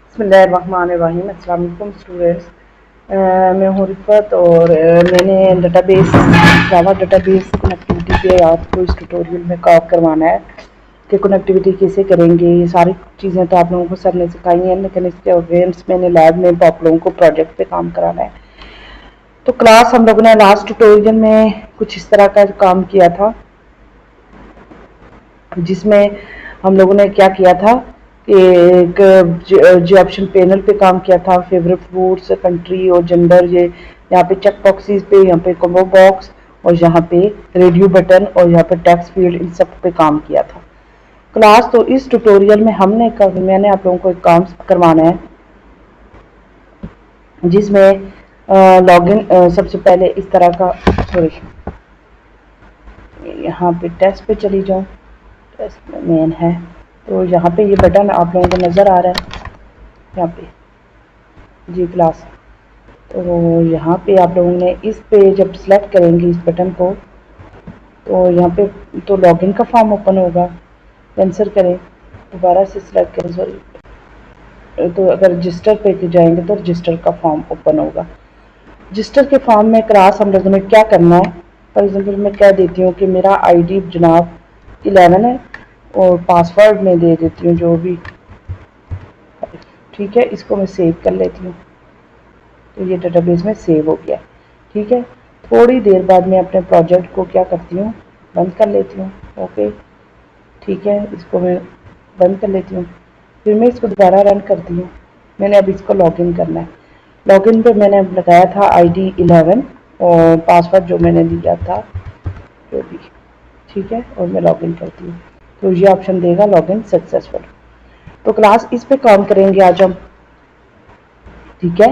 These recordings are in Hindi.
बिस्मिल्लाहिर्रहमानिर्रहीम। अस्सलाम वालेकुम स्टूडेंट्स। मैं हूँ रिफ़त और मैंने डेटाबेस जावा डेटाबेस कनेक्टिविटी पे आपको इस ट्यूटोरियल में काम करवाना है कि कनेक्टिविटी कैसे करेंगे। ये सारी चीज़ें तो आप लोगों को सर ने सिखाई हैं, लेकिन इसके अगेंस्ट मैंने लैब में आप लोगों को प्रोजेक्ट पे काम कराना है। तो क्लास हम लोगों ने लास्ट ट्यूटोरियल में कुछ इस तरह का काम किया था, जिसमें हम लोगों ने क्या किया था कि एक जो ऑप्शन पैनल पे काम किया था, फेवरेट फूड्स, कंट्री और जेंडर, ये यहाँ पे चेक बॉक्सेस पे, यहाँ पे कॉम्बो बॉक्स और यहाँ पे रेडियो बटन और यहाँ पे टेक्स्ट फील्ड, इन सब पे काम किया था क्लास। तो इस ट्यूटोरियल में मैंने आप लोगों को एक काम करवाना है, जिसमें लॉगिन सबसे पहले इस तरह का, सॉरी, यहाँ पे टेस्ट पे चली जाऊँ, टेस्ट में मेन है। तो यहाँ पे ये बटन आप लोगों को नज़र आ रहा है, यहाँ पे जी क्लास। तो यहाँ पे आप लोगों ने इस पे जब सिलेक्ट करेंगे इस बटन को, तो यहाँ पे तो लॉगिन का फॉर्म ओपन होगा। कैंसिल करें, दोबारा से सिलेक्ट करें, सॉरी, तो अगर रजिस्टर पे जाएंगे तो रजिस्टर का फॉर्म ओपन होगा। रजिस्टर के फॉर्म में क्लास हम लोगों ने क्या करना है, फॉर एग्जाम्पल मैं कह देती हूँ कि मेरा आईडी जनाब 11 है और पासवर्ड में दे देती हूँ जो भी, ठीक है। इसको मैं सेव कर लेती हूँ, तो ये डेटाबेस में सेव हो गया, ठीक है। थोड़ी देर बाद मैं अपने प्रोजेक्ट को क्या करती हूँ, बंद कर लेती हूँ। ओके, ठीक है, इसको मैं बंद कर लेती हूँ। फिर मैं इसको दोबारा रन करती हूँ। मैंने अब इसको लॉगिन करना है। लॉगिन पे मैंने लगाया था आईडी 11 और पासवर्ड जो मैंने दिया था जो भी, ठीक है, और मैं लॉगिन करती हूँ। तो ये ऑप्शन देगा लॉगिन सक्सेसफुल। तो क्लास इस पे काम करेंगे आज हम, ठीक है,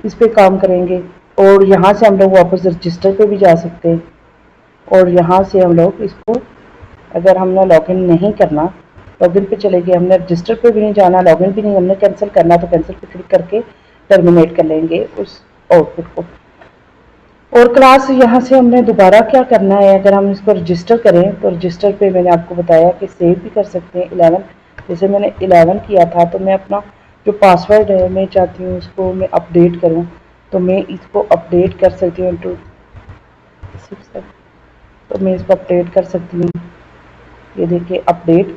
इस पे काम करेंगे। और यहाँ से हम लोग वापस रजिस्टर पे भी जा सकते हैं, और यहाँ से हम लोग इसको, अगर हमने लॉगिन नहीं करना, लॉगिन पे चले गए, हमने रजिस्टर पे भी नहीं जाना, लॉगिन भी नहीं, हमने कैंसिल करना, तो कैंसिल पे क्लिक करके टर्मिनेट कर लेंगे उस आउटपुट को। और क्लास यहाँ से हमने दोबारा क्या करना है, अगर हम इसको रजिस्टर करें तो रजिस्टर पे मैंने आपको बताया कि सेव भी कर सकते हैं 11। जैसे मैंने 11 किया था, तो मैं अपना जो पासवर्ड है मैं चाहती हूँ उसको मैं अपडेट करूँ, तो मैं इसको अपडेट कर सकती हूँ टू 6, तो मैं इसको अपडेट कर सकती हूँ। ये देखिए अपडेट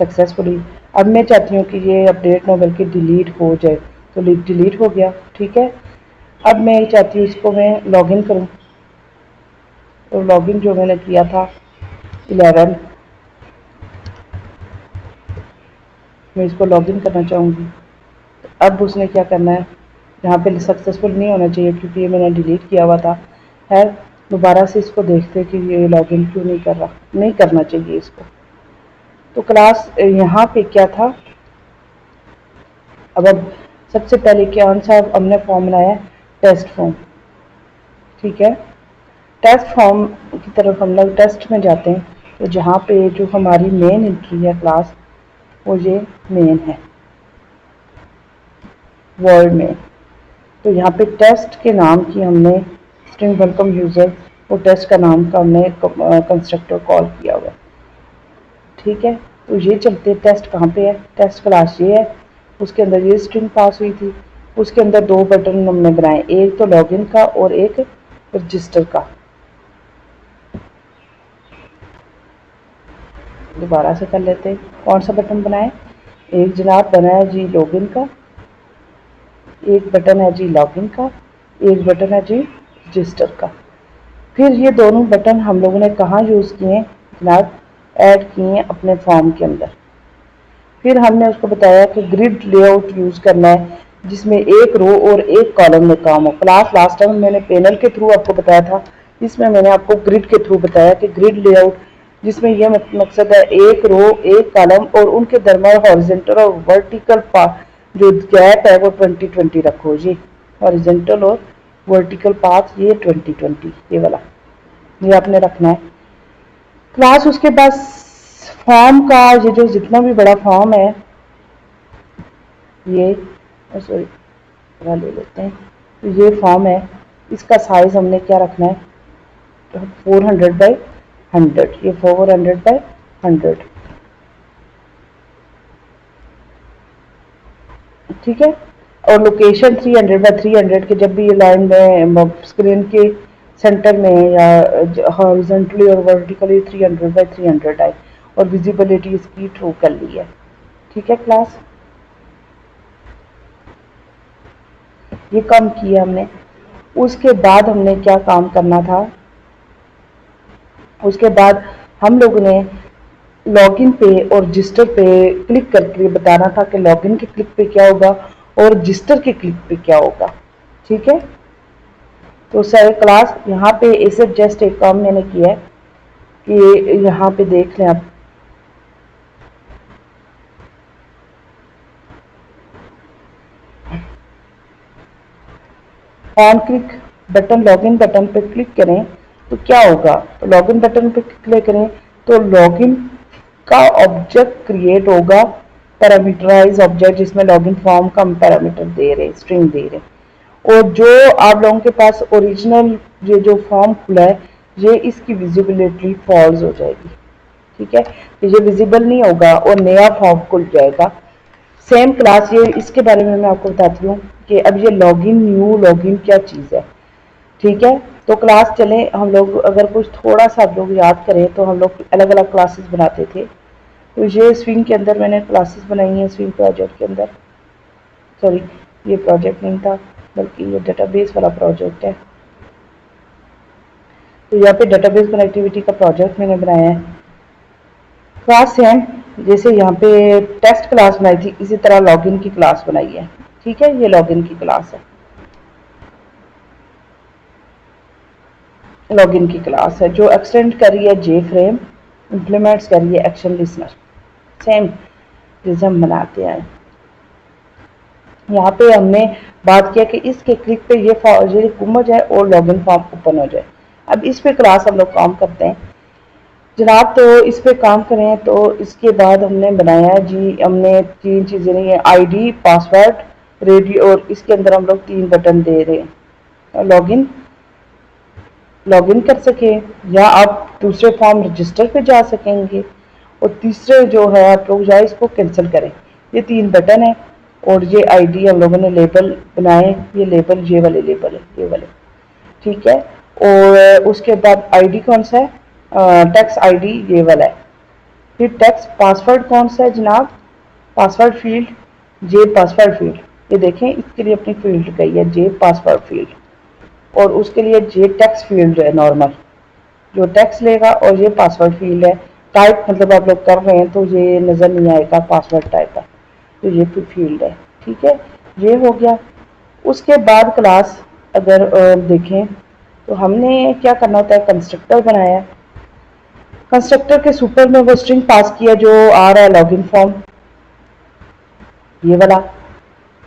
सक्सेसफुली। अब मैं चाहती हूँ कि ये अपडेट ना बल्कि डिलीट हो जाए, तो डिलीट हो गया, ठीक है। अब मैं चाहती हूँ इसको मैं लॉगिन करूँ, तो लॉगिन जो मैंने किया था 11, मैं इसको लॉगिन करना चाहूँगी। अब उसने क्या करना है, यहाँ पे सक्सेसफुल नहीं होना चाहिए क्योंकि ये मैंने डिलीट किया हुआ था। है, दोबारा से इसको देखते कि ये लॉगिन क्यों नहीं कर रहा, नहीं करना चाहिए इसको। तो क्लास यहाँ पे क्या था, अब सबसे पहले कौन सा हमने फॉर्म बनाया, टेस्ट फॉर्म, ठीक है। टेस्ट फॉर्म की तरफ हम लोग टेस्ट में जाते हैं, तो जहाँ पे जो हमारी मेन एंट्री है क्लास, वो ये मेन है वर्ड में। तो यहाँ पे टेस्ट के नाम की हमने स्ट्रिंग वेलकम यूज़र और टेस्ट का नाम का हमने कंस्ट्रक्टर कॉल किया हुआ, ठीक है। तो ये चलते, टेस्ट कहाँ पे है, टेस्ट क्लास ये है, उसके अंदर ये स्ट्रिंग पास हुई थी। उसके अंदर दो बटन हमने बनाए, एक तो लॉगिन का और एक रजिस्टर का। दोबारा से कर लेते हैं, कौन सा बटन बनाए, एक जनाब बना है जी लॉगिन का, एक बटन है जी लॉगिन का, एक बटन है जी रजिस्टर का। फिर ये दोनों बटन हम लोगों ने कहाँ यूज़ किए, जनाब ऐड किए अपने फॉर्म के अंदर। फिर हमने उसको बताया कि ग्रिड लेआउट यूज़ करना है, जिसमें एक रो और एक कॉलम में काम हो। क्लास लास्ट टाइम मैंने पैनल के थ्रू आपको बताया था, इसमें मैंने आपको ग्रिड के थ्रू बताया कि ग्रिड लेआउट, जिसमें यह मकसद है एक रो एक कॉलम और उनके दरमियान हॉरिजॉन्टल और वर्टिकल जो गैप है वो 20-20 रखो जी, हॉरिजॉन्टल और वर्टिकल पाथ ये 20-20 ये वाला, ये आपने रखना है क्लास। उसके बाद फॉर्म का ये जो जितना भी बड़ा फॉर्म है, ये सॉरी ले लेते हैं, तो ये फॉर्म है, इसका साइज हमने क्या रखना है, तो 400/100, ये 400/100, ठीक है। और लोकेशन 300 बाय 300 के जब भी ये लाइन में स्क्रीन के सेंटर में या हॉरिजॉन्टली और वर्टिकली 300 बाय 300 आए और विजिबिलिटी इसकी ट्रू कर ली है। ठीक है क्लास, ये काम किया हमने। उसके बाद हमने क्या काम करना था, उसके बाद हम लोगों ने लॉगिन पे और रजिस्टर पे क्लिक करके बताना था कि लॉगिन के क्लिक पे क्या होगा और रजिस्टर के क्लिक पे क्या होगा। ठीक है, तो सर क्लास यहाँ पे ऐसे जस्ट एक काम मैंने किया है कि यहाँ पे देख लें आप, on click button login button पे क्लिक करें तो क्या होगा, तो लॉगिन बटन पे क्लिक करें तो लॉगिन का ऑब्जेक्ट क्रिएट होगा, पैरामीटराइज ऑब्जेक्ट जिसमें लॉगिन फॉर्म का हम पैरामीटर दे रहे, स्ट्रिंग दे रहे, और जो आप लोगों के पास ओरिजिनल ये जो फॉर्म खुला है ये इसकी विजिबिलिटी फॉल्स हो जाएगी। ठीक है, तो ये विजिबल नहीं होगा और नया फॉर्म खुल जाएगा। सेम क्लास ये इसके बारे में मैं आपको बताती हूँ कि अब ये लॉगिन न्यू लॉगिन क्या चीज़ है। ठीक है, तो क्लास चले हम लोग अगर कुछ थोड़ा सा आप लोग याद करें तो हम लोग अलग अलग क्लासेस बनाते थे। तो ये स्विंग के अंदर मैंने क्लासेस बनाई हैं, स्विंग प्रोजेक्ट के अंदर, सॉरी ये प्रोजेक्ट नहीं था बल्कि ये डेटाबेस वाला प्रोजेक्ट है। तो यहाँ पे डेटाबेस कनेक्टिविटी का प्रोजेक्ट मैंने बनाया है। क्लास सेम जैसे यहाँ पे टेस्ट क्लास बनाई थी इसी तरह लॉगिन की क्लास बनाई है। ठीक है, ये लॉगिन की क्लास है, लॉगिन की क्लास है जो एक्सटेंड कर रही है जे फ्रेम, इम्प्लीमेंट्स कर रही है एक्शन लिसनर, सेम जैसे हम बनाते हैं। यहाँ पे हमने बात किया कि इसके क्लिक पे ये गुम हो जाए और लॉगिन फॉर्म ओपन हो जाए। अब इस पे क्लास हम लोग काम करते हैं जनाब। तो इस पे काम करें तो इसके बाद हमने बनाया जी, हमने 3 चीज़ें नहीं है, आईडी, पासवर्ड, रेडियो, और इसके अंदर हम लोग 3 बटन दे रहे हैं, लॉगिन लॉगिन कर सके या आप दूसरे फॉर्म रजिस्टर पे जा सकेंगे, और तीसरे जो है आप लोग जाए इसको कैंसिल करें। ये 3 बटन है और ये आईडी हम लोगों ने लेबल बनाए, ये लेबल ये वाले लेबल है, ये वाले। ठीक है, और उसके बाद आईडी कौन सा है, टेक्स्ट आईडी ये वाला है। फिर टेक्स्ट पासवर्ड कौन सा है जनाब, पासवर्ड फील्ड, जे पासवर्ड फील्ड, ये देखें इसके लिए अपनी फील्ड गई है जे पासवर्ड फील्ड, और उसके लिए जे टेक्स्ट फील्ड है नॉर्मल जो टेक्स्ट लेगा, और ये पासवर्ड फील्ड है। टाइप मतलब आप लोग कर रहे हैं तो ये नज़र नहीं आएगा पासवर्ड टाइप का, तो ये फील्ड है। ठीक है, ये हो गया। उसके बाद क्लास अगर देखें तो हमने क्या करना होता है, कंस्ट्रक्टर बनाया, कंस्ट्रक्टर के सुपर में वो स्ट्रिंग पास किया जो आ रहा है लॉगिन फॉर्म, ये वाला,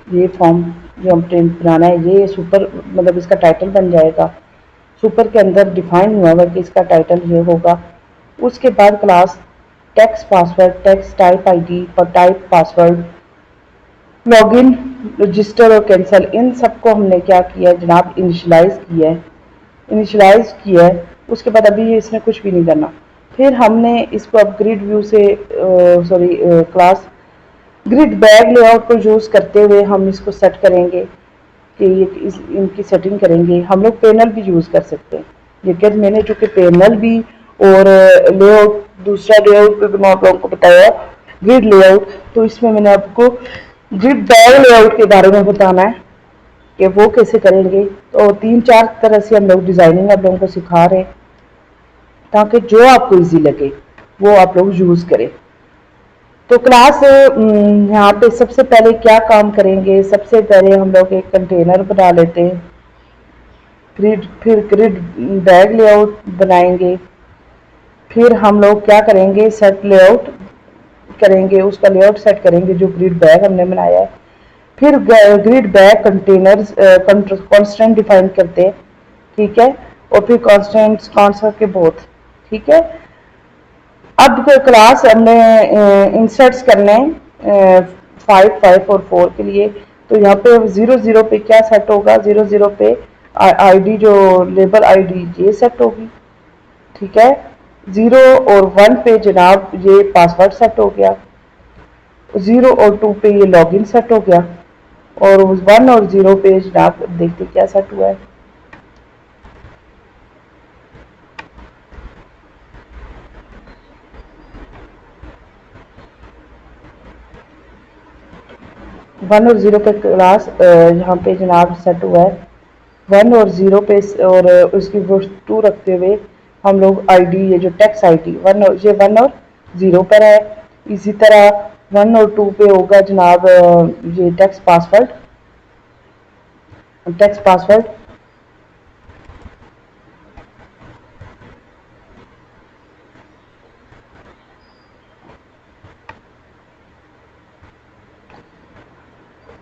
ये फॉर्म जो हम प्रिंट बनाना है, ये सुपर मतलब इसका टाइटल बन जाएगा। सुपर के अंदर डिफाइन हुआ हुआ कि इसका टाइटल ये होगा। उसके बाद class text password, text type ID और टाइप पासवर्ड, लॉगिन, रजिस्टर और कैंसिल, इन सबको हमने क्या किया है जनाब, इनिशलाइज किया है, इनिशलाइज किया है। उसके बाद अभी इसने कुछ भी नहीं करना। फिर हमने इसको अब ग्रिड व्यू से sorry class grid bag layout को यूज़ करते हुए हम इसको सेट करेंगे कि इनकी सेटिंग करेंगे। हम लोग पैनल भी यूज़ कर सकते हैं, लेकिन मैंने चूँकि पैनल भी और लेआउट दूसरा लेआउट भी मैं आप लोगों को बताया ग्रिड लेआउट, तो इसमें मैंने आपको ग्रिड बैग लेआउट के बारे में बताना है कि वो कैसे करेंगे। तो 3-4 तरह से हम लोग डिज़ाइनिंग आप लोगों को सिखा रहे हैं ताकि जो आपको इजी लगे वो आप लोग यूज़ करें। तो क्लास यहाँ पे सबसे पहले क्या काम करेंगे, सबसे पहले हम लोग एक कंटेनर बना लेते हैं, फिर ग्रिड बैग लेआउट बनाएंगे, फिर हम लोग क्या करेंगे, सेट लेआउट करेंगे, उसका लेआउट सेट करेंगे जो ग्रिड बैग हमने बनाया है। फिर grid bag containers constant define करते हैं। ठीक है, और फिर कॉन्स्टेंट्स कौन के बोथ। ठीक है, अब क्लास हमने इंसर्ट्स करने हैं 5, 5 और 4 के लिए। तो यहाँ पे 0, 0 पे क्या सेट होगा, 0, 0 पे आईडी जो लेबल आईडी ये सेट होगी। ठीक है, 0 और 1 पे जनाब ये पासवर्ड सेट हो गया, 0 और 2 पे ये लॉगिन सेट हो गया। और उस 1 और 0 पे जनाब देखते क्या सेट हुआ है। वन और ज़ीरो पे क्लास यहाँ पे जनाब सेट हुआ है। 1 और 0 पे और उसकी वो 2 रखते हुए हम लोग आईडी, ये जो टेक्स्ट आईडी 1 और 0 पर है। इसी तरह 1 और 2 पे होगा जनाब ये टेक्स्ट पासवर्ड।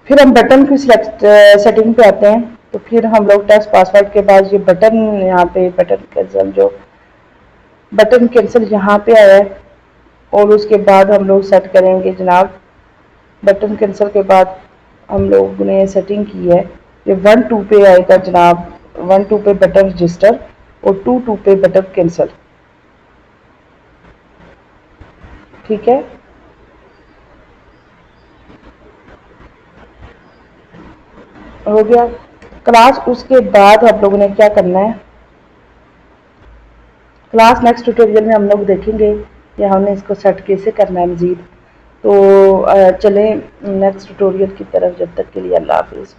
फिर हम बटन की सेटिंग पे आते हैं। तो फिर हम लोग टेक्स्ट पासवर्ड के बाद ये बटन, यहाँ पे बटन कैंसिल यहाँ पे आया है। और उसके बाद हम लोग सेट करेंगे जनाब, बटन कैंसिल के बाद हम लोग ने सेटिंग की है, ये 1 2 पे आएगा जनाब, 1 2 पे बटन रजिस्टर और 2 2 पे बटन कैंसिल। ठीक है, हो गया क्लास। उसके बाद हम लोगों ने क्या करना है, क्लास नेक्स्ट ट्यूटोरियल में हम लोग देखेंगे या हमने इसको सेट कैसे करना है मज़ीद। तो चलें नेक्स्ट ट्यूटोरियल की तरफ, जब तक के लिए अल्लाह हाफिज़।